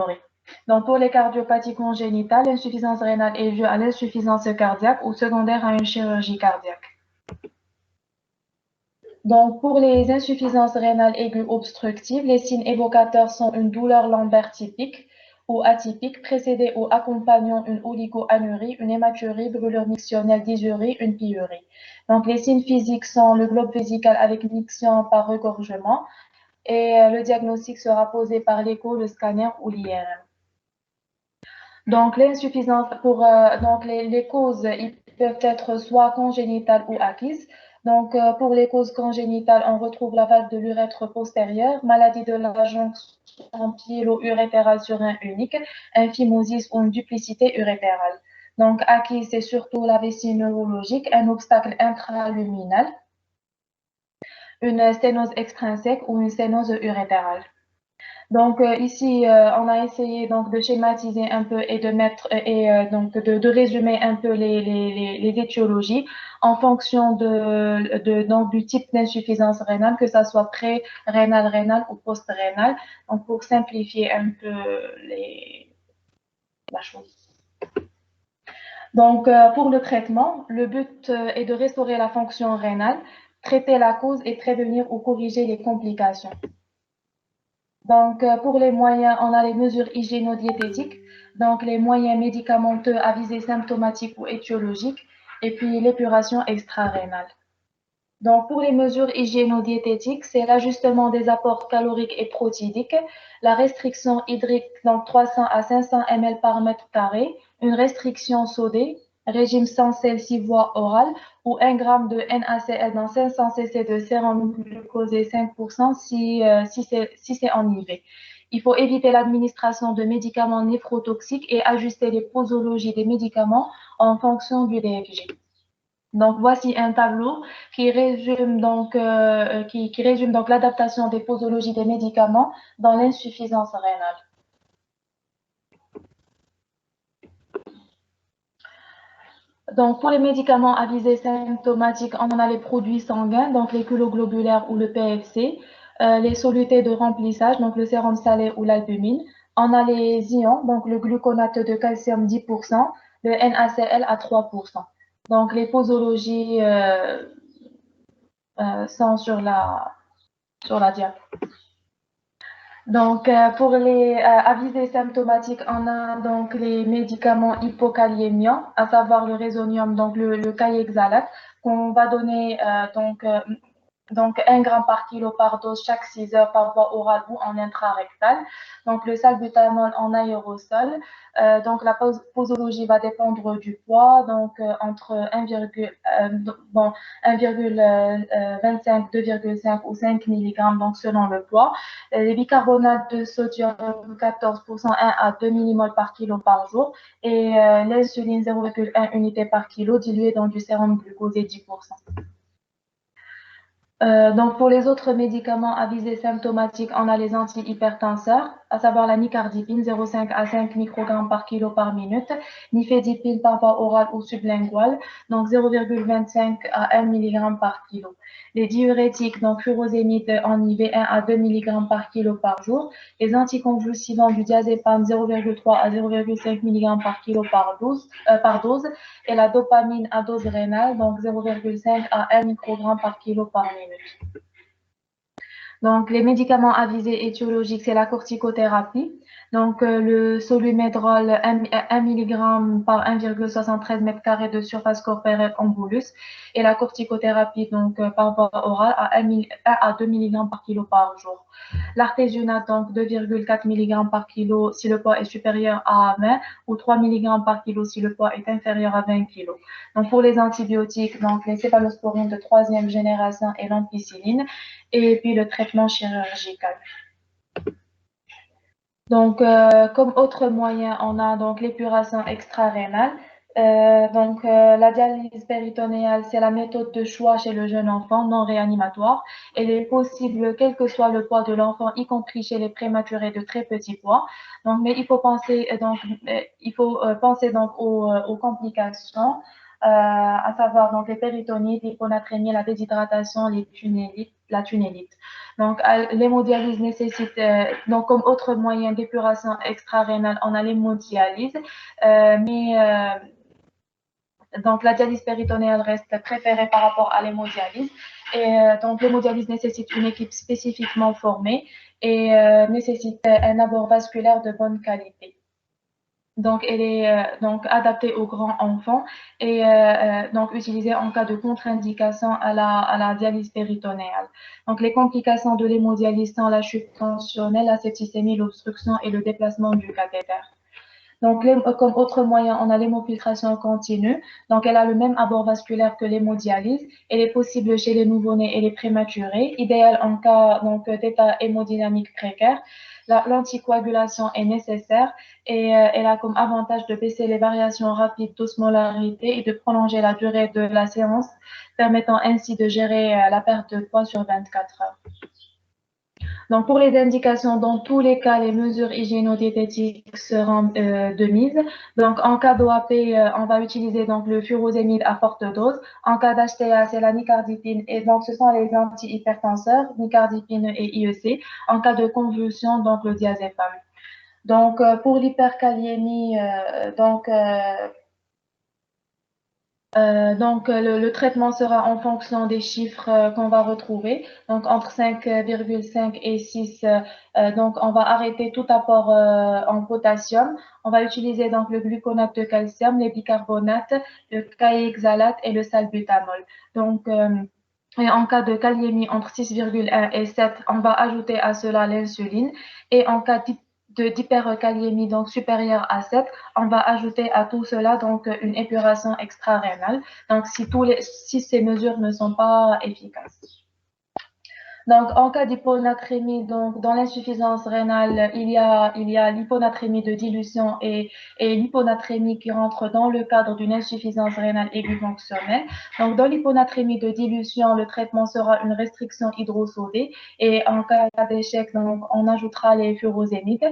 améliorée. Donc, pour les cardiopathies congénitales, l'insuffisance rénale est due à l'insuffisance cardiaque ou secondaire à une chirurgie cardiaque. Donc, pour les insuffisances rénales aiguës obstructives, les signes évocateurs sont une douleur lombaire typique ou atypique, précédée ou accompagnant une oligoanurie, une hématurie, brûlure mictionnelle, dysurie, une pyurie. Donc, les signes physiques sont le globe vésical avec miction par regorgement et le diagnostic sera posé par l'écho, le scanner ou l'IRM. Donc, l'insuffisance donc les causes, ils peuvent être soit congénitales ou acquises. Donc, pour les causes congénitales, on retrouve la valve de l'urètre postérieure, maladie de la jonction pyélo-urétérale sur un unique, un phimosis ou une duplicité urétérale. Donc, acquis, c'est surtout la vessie neurologique, un obstacle intraluminal, une sténose extrinsèque ou une sténose urétérale. Donc ici, on a essayé donc de schématiser un peu et de mettre donc de résumer un peu les étiologies en fonction donc du type d'insuffisance rénale, que ça soit pré-rénale, rénale ou post-rénale. Donc pour simplifier un peu la chose. Donc pour le traitement, le but est de restaurer la fonction rénale, traiter la cause et prévenir ou corriger les complications. Donc, pour les moyens, on a les mesures hygiéno-diététiques, donc les moyens médicamenteux à visée symptomatique ou étiologique, et puis l'épuration extra-rénale. Donc, pour les mesures hygiéno-diététiques, c'est l'ajustement des apports caloriques et protidiques, la restriction hydrique, donc 300 à 500 ml par mètre carré, une restriction sodée, régime sans sel 6 voies orales, ou 1 g de NaCl dans 500 cc de sérum glucosé 5% si c'est en IV. Il faut éviter l'administration de médicaments néphrotoxiques et ajuster les posologies des médicaments en fonction du DFG. Donc, voici un tableau qui résume donc, l'adaptation des posologies des médicaments dans l'insuffisance rénale. Donc, pour les médicaments à visée symptomatique, on a les produits sanguins, donc les culoglobulaires ou le PFC, les solutés de remplissage, donc le sérum salé ou l'albumine. On a les ions, donc le gluconate de calcium 10%, le NaCl à 3%. Donc, les posologies sont sur la diapo. Donc, pour les avisés symptomatiques, on a donc les médicaments hypokaliémiants, à savoir le résonium, donc le caïexalate, qu'on va donner donc 1 g par kilo par dose chaque 6 heures par voie orale ou en intrarectal. Donc le salbutamol en aérosol. Donc la posologie va dépendre du poids, donc entre 1,25, 2,5 ou 5 mg, donc selon le poids. Les bicarbonates de sodium 14%, 1 à 2 mmol par kilo par jour. Et l'insuline 0,1 unité par kilo diluée dans du sérum glucosé 10%. Donc, pour les autres médicaments à visée symptomatique, on a les antihypertenseurs, à savoir la nicardipine, 0,5 à 5 microgrammes par kilo par minute, nifedipine par voie orale ou sublinguale, donc 0,25 à 1 mg par kilo. Les diurétiques, donc furosémide en IV, 1 à 2 mg par kilo par jour. Les anticonvulsivants du diazépam, 0,3 à 0,5 mg par kilo par dose. Et la dopamine à dose rénale, donc 0,5 à 1 microgramme par kilo par minute. Donc, les médicaments à visée étiologique, c'est la corticothérapie. Donc, le Solu-Medrol, 1 mg par 1,73 m² de surface corporelle en bolus. Et la corticothérapie, donc, par voie orale, à 1 à 2 mg par kilo par jour. L'artésunate, donc 2,4 mg par kilo si le poids est supérieur à 20 ou 3 mg par kilo si le poids est inférieur à 20 kg. Donc, pour les antibiotiques, donc les céphalosporines de 3e génération et l'ampicilline. Et puis le traitement chirurgical. Donc, comme autre moyen, on a donc l'épuration extra-rénale. La dialyse péritonéale, c'est la méthode de choix chez le jeune enfant non réanimatoire. Elle est possible quel que soit le poids de l'enfant, y compris chez les prématurés de très petits poids. Donc, mais il faut penser aux complications, à savoir donc les péritonites, l'hyponatrémie, la déshydratation, les tunnelites, la tunélite. Donc, l'hémodialyse nécessite, donc comme autre moyen d'épuration extra-rénale, on a l'hémodialyse, donc la dialyse péritonéale reste préférée par rapport à l'hémodialyse. Et donc l'hémodialyse nécessite une équipe spécifiquement formée et nécessite un abord vasculaire de bonne qualité. Donc, elle est donc adaptée aux grands enfants et donc utilisée en cas de contre-indication à la dialyse péritonéale. Donc, les complications de l'hémodialyse sont la chute tensionnelle, la septicémie, l'obstruction et le déplacement du cathéter. Donc, comme autre moyen, on a l'hémofiltration continue. Donc, elle a le même abord vasculaire que l'hémodialyse. Elle est possible chez les nouveau-nés et les prématurés, idéal en cas d'état hémodynamique précaire. L'anticoagulation est nécessaire et elle a comme avantage de baisser les variations rapides d'osmolarité et de prolonger la durée de la séance, permettant ainsi de gérer la perte de poids sur 24 heures. Donc, pour les indications, dans tous les cas, les mesures hygiéno-diététiques seront de mise. Donc, en cas d'OAP, on va utiliser donc le furosémide à forte dose. En cas d'HTA, c'est la nicardipine. Et donc, ce sont les antihypertenseurs, nicardipine et IEC. En cas de convulsion, donc le diazépam. Donc, pour l'hyperkaliémie, le traitement sera en fonction des chiffres qu'on va retrouver. Donc, entre 5,5 et 6, donc on va arrêter tout apport en potassium. On va utiliser donc le gluconate de calcium, les bicarbonates, le kaexalate et le salbutamol. Donc, et en cas de kaliémie entre 6,1 et 7, on va ajouter à cela l'insuline. Et en cas d'hyperkaliémie donc supérieure à 7, on va ajouter à tout cela donc une épuration extra-rénale. Donc si ces mesures ne sont pas efficaces. Donc, en cas d'hyponatrémie, donc dans l'insuffisance rénale, il y a l'hyponatrémie de dilution et l'hyponatrémie qui rentre dans le cadre d'une insuffisance rénale aiguë fonctionnelle. Donc, dans l'hyponatrémie de dilution, le traitement sera une restriction hydrosodée et en cas d'échec, donc on ajoutera les furosémides.